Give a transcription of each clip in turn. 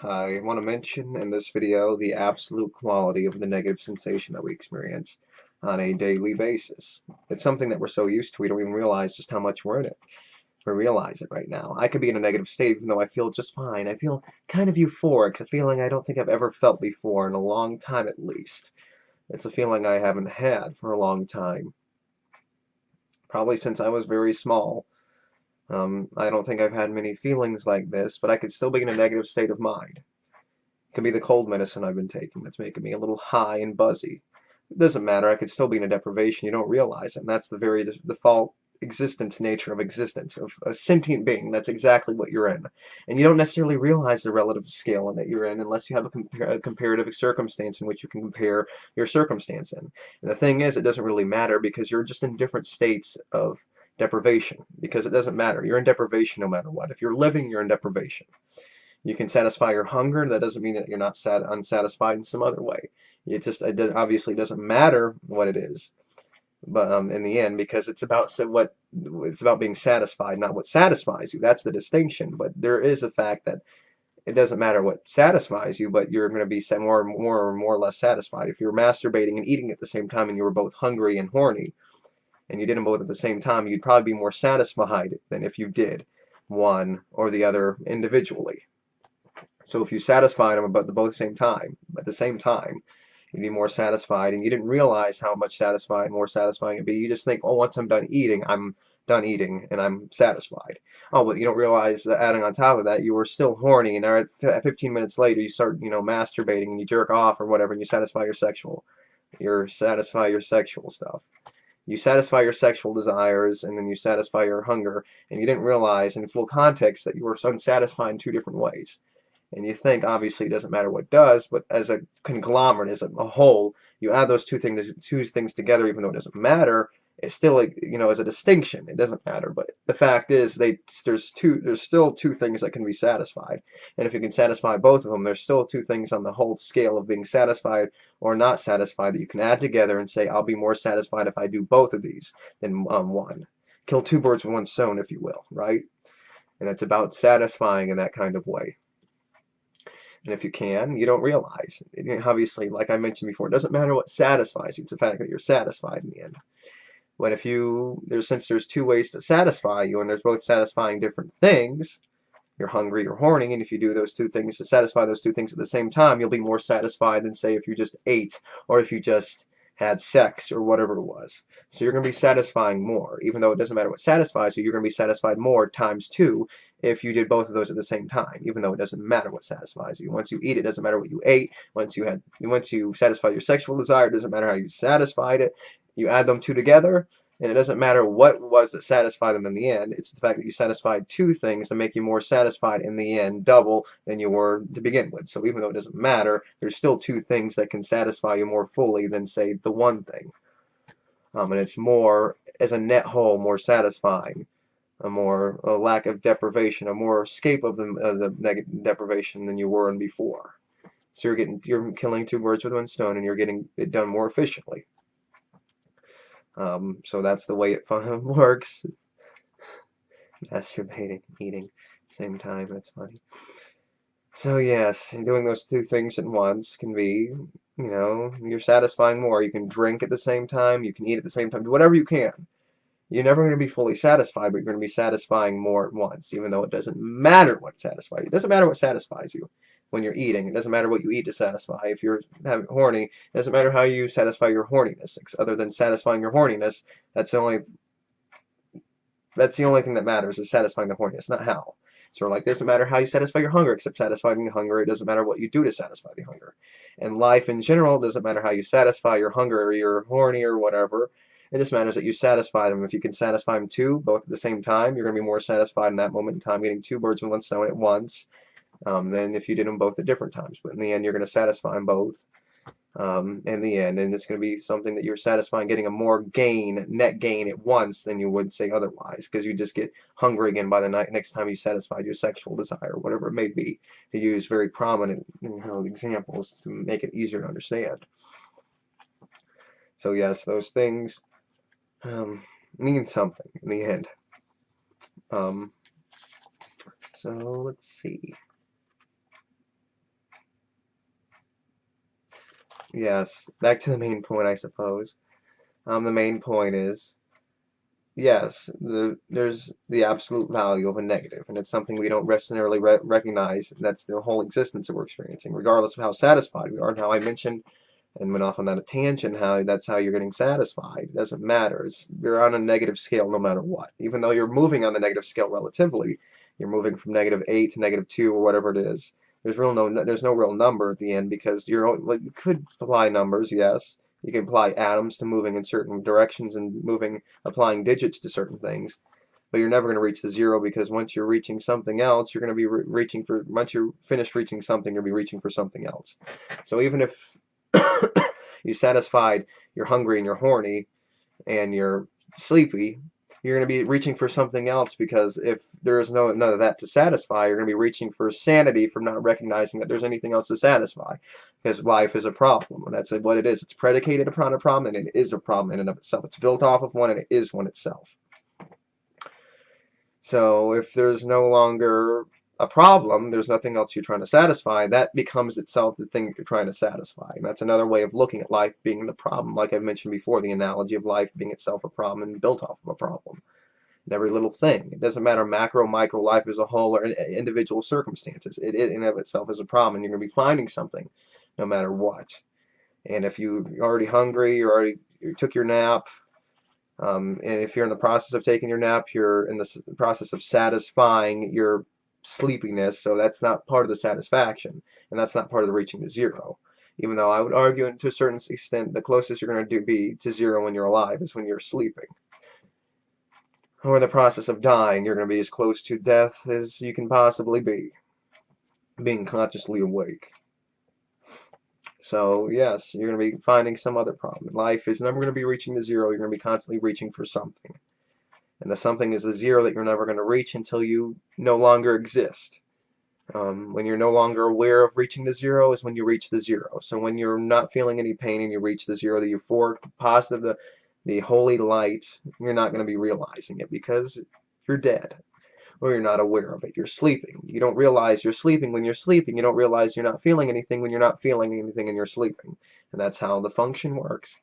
I want to mention in this video the absolute quality of the negative sensation that we experience on a daily basis. It's something that we're so used to we don't even realize just how much we're in it. We realize it right now. I could be in a negative state even though I feel just fine. I feel kind of euphoric. It's a feeling I don't think I've ever felt before in a long time at least. It's a feeling I haven't had for a long time. Probably since I was very small. I don't think I've had many feelings like this, but I could still be in a negative state of mind. It could be the cold medicine I've been taking that's making me a little high and buzzy. It doesn't matter. I could still be in a deprivation. You don't realize it. And that's the very default existence nature of existence, of a sentient being. That's exactly what you're in. And you don't necessarily realize the relative scale that you're in unless you have a comparative circumstance in which you can compare your circumstance in. And the thing is, it doesn't really matter because you're just in different states of deprivation. Because it doesn't matter. You're in deprivation no matter what. If you're living, you're in deprivation. You can satisfy your hunger. That doesn't mean that you're not unsatisfied in some other way. Obviously doesn't matter what it is, but in the end, because it's about being satisfied, not what satisfies you. That's the distinction. But there is a fact that it doesn't matter what satisfies you, but you're going to be more or less satisfied. If you're masturbating and eating at the same time, and you were both hungry and horny, and you did them both at the same time, you'd probably be more satisfied than if you did one or the other individually. So if you satisfied them about at the same time, you'd be more satisfied, and you didn't realize how much more satisfying it'd be. You just think, oh, once I'm done eating, and I'm satisfied. Oh, but you don't realize that adding on top of that, you were still horny, and at 15 minutes later, you start, masturbating, and you jerk off or whatever, and you satisfy your sexual stuff. You satisfy your sexual desires, and then you satisfy your hunger, and you didn't realize in full context that you were unsatisfied in two different ways. And you think obviously it doesn't matter what does, but as a conglomerate, as a whole, you add those two things together, even though it doesn't matter, it's still like, as a distinction, it doesn't matter. But the fact is, there's still two things that can be satisfied, and if you can satisfy both of them, there's still two things on the whole scale of being satisfied or not satisfied that you can add together and say, I'll be more satisfied if I do both of these than one. Kill two birds with one stone, if you will, right? And it's about satisfying in that kind of way. And if you can, you don't realize. Obviously, like I mentioned before, it doesn't matter what satisfies you. It's the fact that you're satisfied in the end. But since there's two ways to satisfy you, and there's both satisfying different things, you're hungry, you're horny, and if you do those two things to satisfy those two things at the same time, you'll be more satisfied than, say, if you just ate, or if you just had sex, or whatever it was. So you're going to be satisfying more. Even though it doesn't matter what satisfies you, you're going to be satisfied more times two if you did both of those at the same time, even though it doesn't matter what satisfies you. Once you eat, it doesn't matter what you ate. Once you satisfy your sexual desire, it doesn't matter how you satisfied it. You add them two together, and it doesn't matter what it was that satisfied them in the end. It's the fact that you satisfied two things that make you more satisfied in the end, double than you were to begin with. So even though it doesn't matter, there's still two things that can satisfy you more fully than, say, the one thing. And it's more, as a net whole, more satisfying, a lack of deprivation, a more escape of the negative deprivation than you were in before. So you're killing two birds with one stone, and you're getting it done more efficiently. So that's the way it works. Masturbating, eating, same time. That's funny. So yes, doing those two things at once can be, you're satisfying more. You can drink at the same time. You can eat at the same time. Do whatever you can. You're never going to be fully satisfied, but you're going to be satisfying more at once, even though it doesn't matter what satisfies you. It doesn't matter what satisfies you when you're eating. It doesn't matter what you eat to satisfy. If you're horny, it doesn't matter how you satisfy your horniness. Other than satisfying your horniness, that's the only thing that matters, is satisfying the horniness, not how. So it doesn't matter how you satisfy your hunger, except satisfying the hunger. It doesn't matter what you do to satisfy the hunger. And life in general, doesn't matter how you satisfy your hunger or you're horny or whatever. It just matters that you satisfy them. If you can satisfy them two, both at the same time, you're going to be more satisfied in that moment in time, getting two birds with one stone at once, than if you did them both at different times. But in the end, you're going to satisfy them both in the end, and it's going to be something that you're satisfying, getting a more net gain at once than you would, say, otherwise, because you just get hungry again by the next time you satisfied your sexual desire, whatever it may be, to use very prominent examples to make it easier to understand. So yes, those things mean something in the end. So let's see. yes, back to the main point, I suppose. The main point is, yes, there's the absolute value of a negative, and it's something we don't necessarily recognize. That's the whole existence that we're experiencing, regardless of how satisfied we are. And how I mentioned and went off on that a tangent, how that's how you're getting satisfied. It doesn't matter. You're on a negative scale no matter what. Even though you're moving on the negative scale relatively, you're moving from -8 to -2 or whatever it is. There's no real number at the end because well, you could apply numbers, yes. You can apply atoms to moving in certain directions and applying digits to certain things, but you're never going to reach the zero because once you're reaching something else, you're going to be once you're finished reaching something, you'll be reaching for something else. So even if you satisfied, you're hungry and you're horny and you're sleepy, you're going to be reaching for something else because if there is none of that to satisfy, you're going to be reaching for sanity from not recognizing that there's anything else to satisfy because life is a problem, and that's what it is. It's predicated upon a problem, and it is a problem in and of itself. It's built off of one, and it is one itself. So if there's no longer a problem, there's nothing else you're trying to satisfy, that becomes itself the thing that you're trying to satisfy. And that's another way of looking at life being the problem. Like I've mentioned before, the analogy of life being itself a problem and built off of a problem. And every little thing. It doesn't matter macro, micro, life as a whole, or individual circumstances. It in and of itself is a problem, and you're going to be finding something no matter what. And if you're already hungry, you took your nap, and if you're in the process of taking your nap, you're in the process of satisfying your sleepiness, so that's not part of the satisfaction, and that's not part of the reaching the zero. Even though I would argue to a certain extent the closest you're going to be to zero when you're alive is when you're sleeping. Or in the process of dying, you're going to be as close to death as you can possibly be, being consciously awake. So yes, you're going to be finding some other problem. Life is never going to be reaching the zero. You're going to be constantly reaching for something. And the something is the zero that you're never going to reach until you no longer exist. When you're no longer aware of reaching the zero is when you reach the zero. So when you're not feeling any pain and you reach the zero, the euphoric, the positive, the holy light, you're not going to be realizing it because you're dead. Or you're not aware of it. You're sleeping. You don't realize you're sleeping when you're sleeping. You don't realize you're not feeling anything when you're not feeling anything and you're sleeping. And that's how the function works.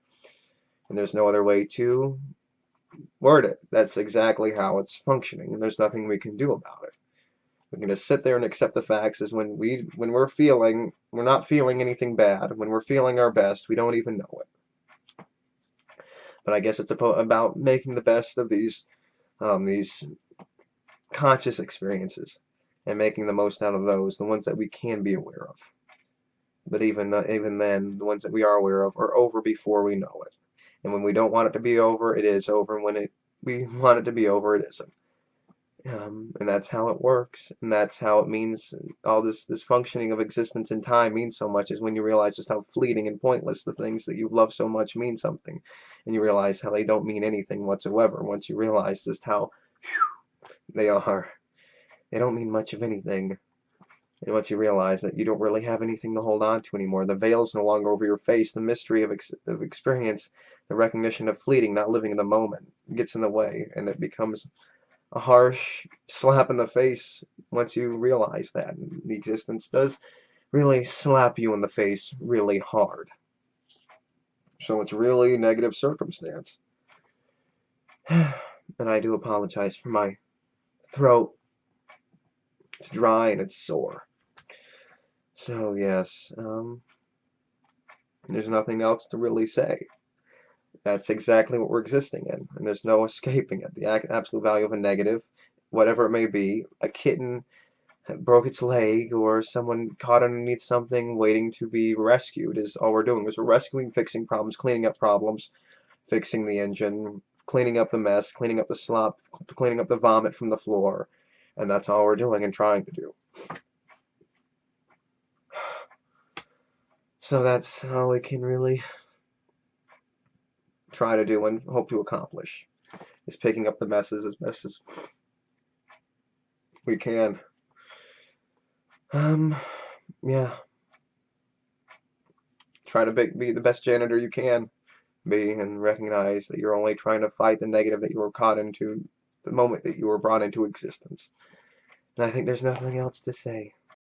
And there's no other way to word it. That's exactly how it's functioning, and there's nothing we can do about it. We can just sit there and accept the facts as when we're not feeling anything bad. When we're feeling our best, we don't even know it. But I guess it's about making the best of these conscious experiences and making the most out of those, the ones that we can be aware of. But even then, the ones that we are aware of are over before we know it. And when we don't want it to be over, it is over. And when we want it to be over, it isn't. And that's how it works. And that's how it means all this functioning of existence in time means so much, is when you realize just how fleeting and pointless the things that you love so much mean something. And you realize how they don't mean anything whatsoever once you realize just how they are. They don't mean much of anything. And once you realize that you don't really have anything to hold on to anymore, the veil's no longer over your face, the mystery of experience, the recognition of fleeting, not living in the moment, gets in the way, and it becomes a harsh slap in the face once you realize that. And the existence does really slap you in the face really hard. So it's really negative circumstance. And I do apologize for my throat. It's dry and it's sore. So yes, there's nothing else to really say. That's exactly what we're existing in, and there's no escaping it. The absolute value of a negative, whatever it may be, a kitten broke its leg, or someone caught underneath something waiting to be rescued, is all we're doing. Is we're rescuing, fixing problems, cleaning up problems, fixing the engine, cleaning up the mess, cleaning up the slop, cleaning up the vomit from the floor, and that's all we're doing and trying to do. So that's all we can really try to do and hope to accomplish, is picking up the messes as best as we can. Yeah. Try to be the best janitor you can be, and recognize that you're only trying to fight the negative that you were caught into the moment that you were brought into existence. And I think there's nothing else to say.